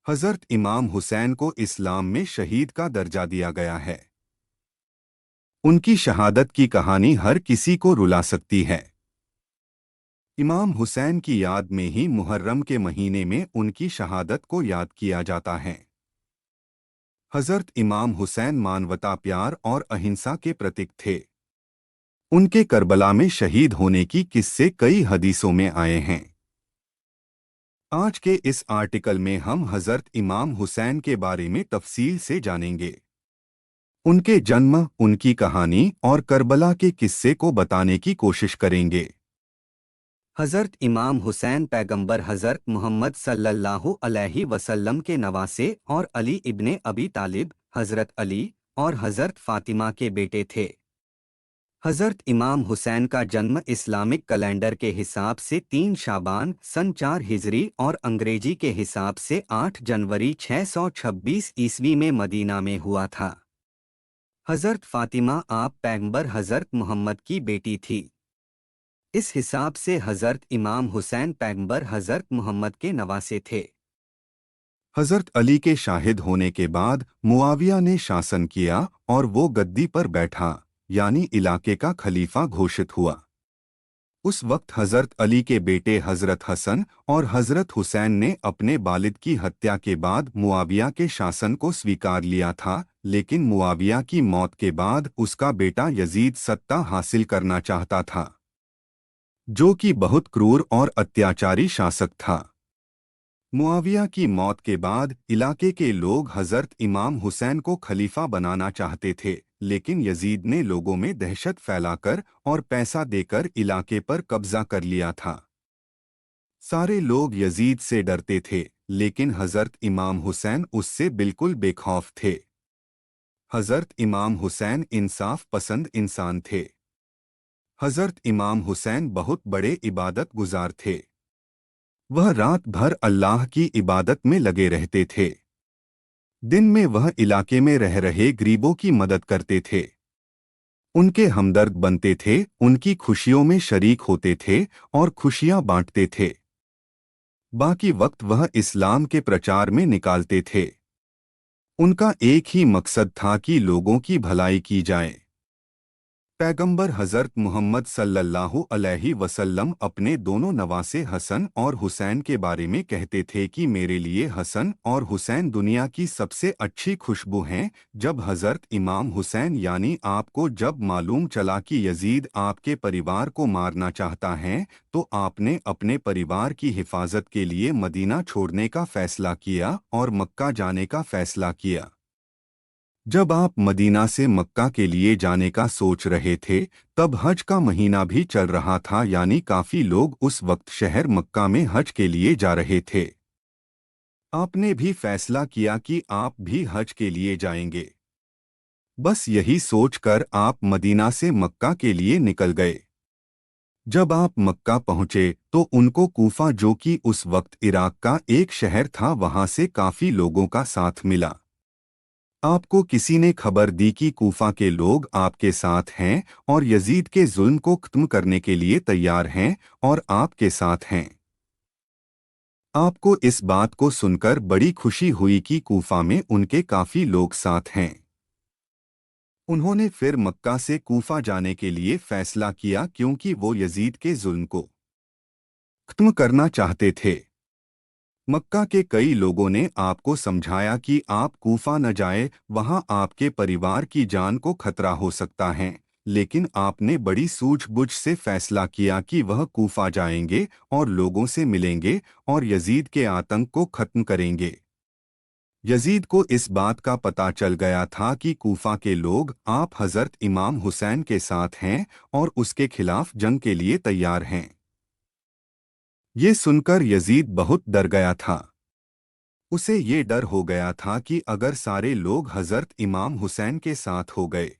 हज़रत इमाम हुसैन को इस्लाम में शहीद का दर्जा दिया गया है। उनकी शहादत की कहानी हर किसी को रुला सकती है। इमाम हुसैन की याद में ही मुहर्रम के महीने में उनकी शहादत को याद किया जाता है। हज़रत इमाम हुसैन मानवता, प्यार और अहिंसा के प्रतीक थे। उनके करबला में शहीद होने की किस्से कई हदीसों में आए हैं। आज के इस आर्टिकल में हम हज़रत इमाम हुसैन के बारे में तफसील से जानेंगे। उनके जन्म, उनकी कहानी और करबला के किस्से को बताने की कोशिश करेंगे। हज़रत इमाम हुसैन पैगंबर हज़रत मोहम्मद सल्लल्लाहु अलैहि वसल्लम के नवासे और अली इब्ने अबी तालिब, हज़रत अली और हज़रत फ़ातिमा के बेटे थे। हज़रत इमाम हुसैन का जन्म इस्लामिक कैलेंडर के हिसाब से 3 शाबान सन 4 हिजरी और अंग्रेजी के हिसाब से 8 जनवरी 626 ईस्वी में मदीना में हुआ था। हज़रत फ़ातिमा आप पैगंबर हज़रत मोहम्मद की बेटी थी। इस हिसाब से हज़रत इमाम हुसैन पैगंबर हज़रत मोहम्मद के नवासे थे। हज़रत अली के शाहिद होने के बाद मुआविया ने शासन किया और वो गद्दी पर बैठा, यानी इलाके का खलीफा घोषित हुआ। उस वक्त हज़रत अली के बेटे हज़रत हसन और हज़रत हुसैन ने अपने वालिद की हत्या के बाद मुआविया के शासन को स्वीकार लिया था, लेकिन मुआविया की मौत के बाद उसका बेटा यजीद सत्ता हासिल करना चाहता था, जो कि बहुत क्रूर और अत्याचारी शासक था। मुआविया की मौत के बाद इलाके के लोग हज़रत इमाम हुसैन को खलीफा बनाना चाहते थे, लेकिन यजीद ने लोगों में दहशत फैलाकर और पैसा देकर इलाके पर कब्जा कर लिया था। सारे लोग यजीद से डरते थे, लेकिन हज़रत इमाम हुसैन उससे बिल्कुल बेखौफ थे। हज़रत इमाम हुसैन इंसाफ पसंद इंसान थे। हज़रत इमाम हुसैन बहुत बड़े इबादत गुजार थे। वह रात भर अल्लाह की इबादत में लगे रहते थे। दिन में वह इलाके में रह रहे गरीबों की मदद करते थे। उनके हमदर्द बनते थे, उनकी खुशियों में शरीक होते थे और खुशियां बांटते थे। बाकी वक्त वह इस्लाम के प्रचार में निकालते थे। उनका एक ही मकसद था कि लोगों की भलाई की जाए। पैगंबर हज़रत मोहम्मद सल्लल्लाहु अलैहि वसल्लम अपने दोनों नवासे हसन और हुसैन के बारे में कहते थे कि मेरे लिए हसन और हुसैन दुनिया की सबसे अच्छी खुशबू हैं। जब हज़रत इमाम हुसैन यानी आपको जब मालूम चला कि यजीद आपके परिवार को मारना चाहता है, तो आपने अपने परिवार की हिफाजत के लिए मदीना छोड़ने का फैसला किया और मक्का जाने का फैसला किया। जब आप मदीना से मक्का के लिए जाने का सोच रहे थे, तब हज का महीना भी चल रहा था, यानी काफी लोग उस वक्त शहर मक्का में हज के लिए जा रहे थे। आपने भी फैसला किया कि आप भी हज के लिए जाएंगे। बस यही सोचकर आप मदीना से मक्का के लिए निकल गए। जब आप मक्का पहुंचे तो उनको कूफा, जो कि उस वक्त इराक का एक शहर था, वहां से काफी लोगों का साथ मिला। आपको किसी ने खबर दी कि कूफा के लोग आपके साथ हैं और यजीद के जुल्म को खत्म करने के लिए तैयार हैं और आपके साथ हैं। आपको इस बात को सुनकर बड़ी खुशी हुई कि कूफा में उनके काफी लोग साथ हैं। उन्होंने फिर मक्का से कूफा जाने के लिए फैसला किया, क्योंकि वो यजीद के जुल्म को खत्म करना चाहते थे। मक्का के कई लोगों ने आपको समझाया कि आप कूफा न जाए, वहां आपके परिवार की जान को खतरा हो सकता है, लेकिन आपने बड़ी सूझबूझ से फैसला किया कि वह कूफा जाएंगे और लोगों से मिलेंगे और यजीद के आतंक को खत्म करेंगे। यजीद को इस बात का पता चल गया था कि कूफा के लोग आप हज़रत इमाम हुसैन के साथ हैं और उसके खिलाफ जंग के लिए तैयार हैं। ये सुनकर यजीद बहुत डर गया था। उसे ये डर हो गया था कि अगर सारे लोग हज़रत इमाम हुसैन के साथ हो गए,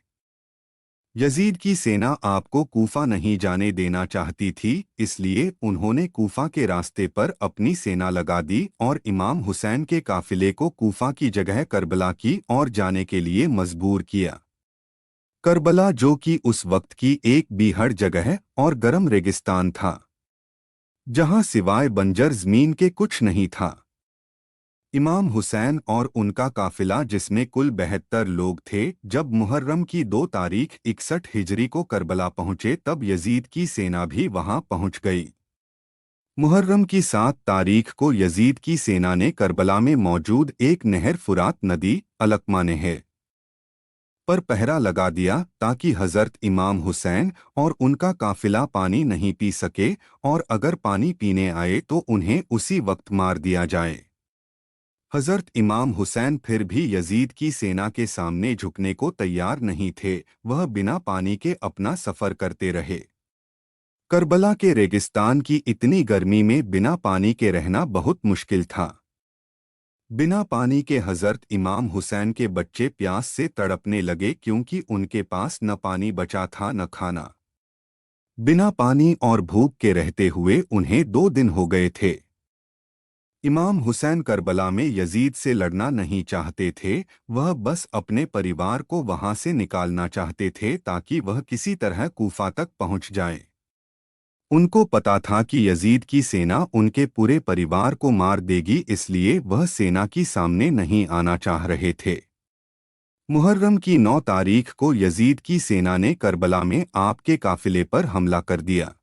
यजीद की सेना आपको कूफा नहीं जाने देना चाहती थी, इसलिए उन्होंने कूफा के रास्ते पर अपनी सेना लगा दी और इमाम हुसैन के काफिले को कूफा की जगह करबला की ओर जाने के लिए मजबूर किया। करबला, जो कि उस वक्त की एक बीहड़ जगह और गर्म रेगिस्तान था, जहां सिवाय बंजर जमीन के कुछ नहीं था। इमाम हुसैन और उनका काफिला जिसमें कुल 72 लोग थे, जब मुहर्रम की 2 तारीख 61 हिजरी को करबला पहुंचे तब यजीद की सेना भी वहां पहुंच गई। मुहर्रम की 7 तारीख को यजीद की सेना ने करबला में मौजूद एक नहर फुरात नदी अलकमा नहर पर पहरा लगा दिया ताकि हजरत इमाम हुसैन और उनका काफिला पानी नहीं पी सके, और अगर पानी पीने आए तो उन्हें उसी वक्त मार दिया जाए। हजरत इमाम हुसैन फिर भी यजीद की सेना के सामने झुकने को तैयार नहीं थे, वह बिना पानी के अपना सफर करते रहे। करबला के रेगिस्तान की इतनी गर्मी में बिना पानी के रहना बहुत मुश्किल था। बिना पानी के हजरत इमाम हुसैन के बच्चे प्यास से तड़पने लगे क्योंकि उनके पास न पानी बचा था न खाना। बिना पानी और भूख के रहते हुए उन्हें 2 दिन हो गए थे। इमाम हुसैन करबला में यजीद से लड़ना नहीं चाहते थे, वह बस अपने परिवार को वहां से निकालना चाहते थे ताकि वह किसी तरह कूफा तक पहुंच जाए। उनको पता था कि यजीद की सेना उनके पूरे परिवार को मार देगी, इसलिए वह सेना की सामने नहीं आना चाह रहे थे। मुहर्रम की 9 तारीख को यजीद की सेना ने करबला में आपके काफिले पर हमला कर दिया।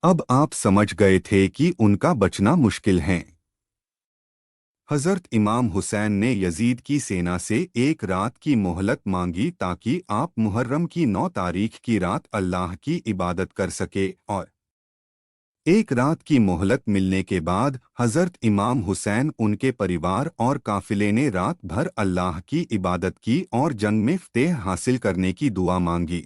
अब आप समझ गए थे कि उनका बचना मुश्किल है। हजरत इमाम हुसैन ने यजीद की सेना से एक रात की मोहलत मांगी ताकि आप मुहर्रम की 9 तारीख की रात अल्लाह की इबादत कर सके, और एक रात की मोहलत मिलने के बाद हजरत इमाम हुसैन, उनके परिवार और काफिले ने रात भर अल्लाह की इबादत की और जंग में फतेह हासिल करने की दुआ मांगी।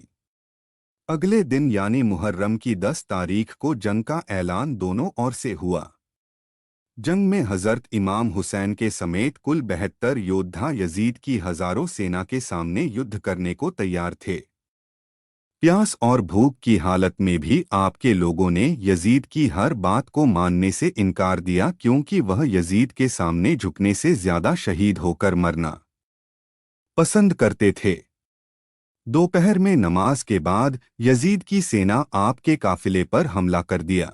अगले दिन यानी मुहर्रम की 10 तारीख को जंग का ऐलान दोनों ओर से हुआ। जंग में हजरत इमाम हुसैन के समेत कुल 72 योद्धा यजीद की हजारों सेना के सामने युद्ध करने को तैयार थे। प्यास और भूख की हालत में भी आपके लोगों ने यजीद की हर बात को मानने से इनकार दिया क्योंकि वह यजीद के सामने झुकने से ज्यादा शहीद होकर मरना पसंद करते थे। दोपहर में नमाज के बाद यजीद की सेना आपके काफिले पर हमला कर दिया।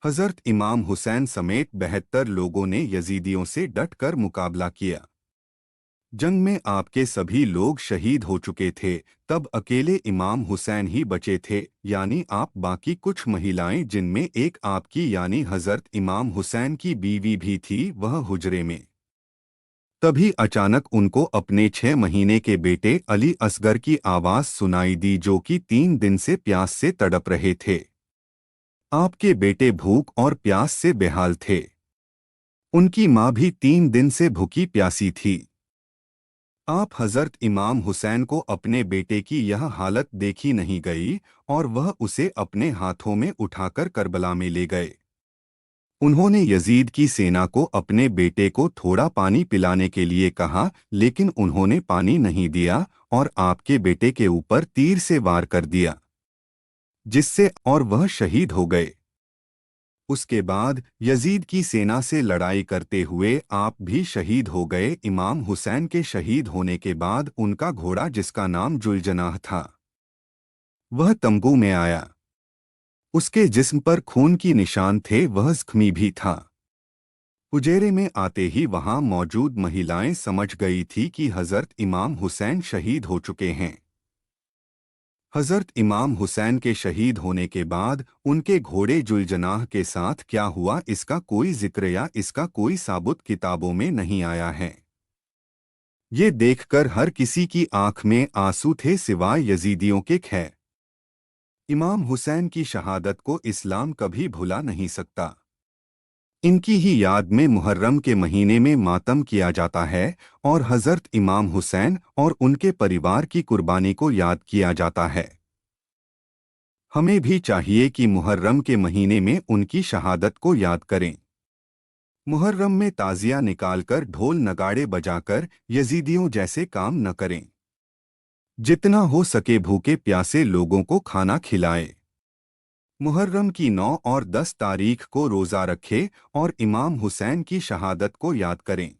हजरत इमाम हुसैन समेत 72 लोगों ने यजीदियों से डटकर मुकाबला किया। जंग में आपके सभी लोग शहीद हो चुके थे, तब अकेले इमाम हुसैन ही बचे थे, यानी आप, बाकी कुछ महिलाएं जिनमें एक आपकी यानी हजरत इमाम हुसैन की बीवी भी थी, वह हुजरे में। तभी अचानक उनको अपने 6 महीने के बेटे अली असगर की आवाज सुनाई दी जो कि 3 दिन से प्यास से तड़प रहे थे। आपके बेटे भूख और प्यास से बेहाल थे। उनकी मां भी 3 दिन से भूखी प्यासी थी। आप हजरत इमाम हुसैन को अपने बेटे की यह हालत देखी नहीं गई और वह उसे अपने हाथों में उठाकर करबला में ले गए। उन्होंने यजीद की सेना को अपने बेटे को थोड़ा पानी पिलाने के लिए कहा, लेकिन उन्होंने पानी नहीं दिया और आपके बेटे के ऊपर तीर से वार कर दिया, जिससे और वह शहीद हो गए। उसके बाद यजीद की सेना से लड़ाई करते हुए आप भी शहीद हो गए। इमाम हुसैन के शहीद होने के बाद उनका घोड़ा जिसका नाम जुलजनाह था, वह तंबू में आया। उसके जिस्म पर खून की निशान थे, वह जख्मी भी था। उजेरे में आते ही वहां मौजूद महिलाएं समझ गई थी कि हजरत इमाम हुसैन शहीद हो चुके हैं। हजरत इमाम हुसैन के शहीद होने के बाद उनके घोड़े जुलजनाह के साथ क्या हुआ, इसका कोई जिक्र या इसका कोई साबुत किताबों में नहीं आया है। ये देखकर हर किसी की आंख में आंसू थे सिवाय यजीदियों के। खैर, इमाम हुसैन की शहादत को इस्लाम कभी भुला नहीं सकता। इनकी ही याद में मुहर्रम के महीने में मातम किया जाता है और हजरत इमाम हुसैन और उनके परिवार की कुर्बानी को याद किया जाता है। हमें भी चाहिए कि मुहर्रम के महीने में उनकी शहादत को याद करें। मुहर्रम में ताजिया निकालकर ढोल नगाड़े बजाकर यजीदियों जैसे काम न करें। जितना हो सके भूखे प्यासे लोगों को खाना खिलाएं। मुहर्रम की 9 और 10 तारीख को रोज़ा रखें और इमाम हुसैन की शहादत को याद करें।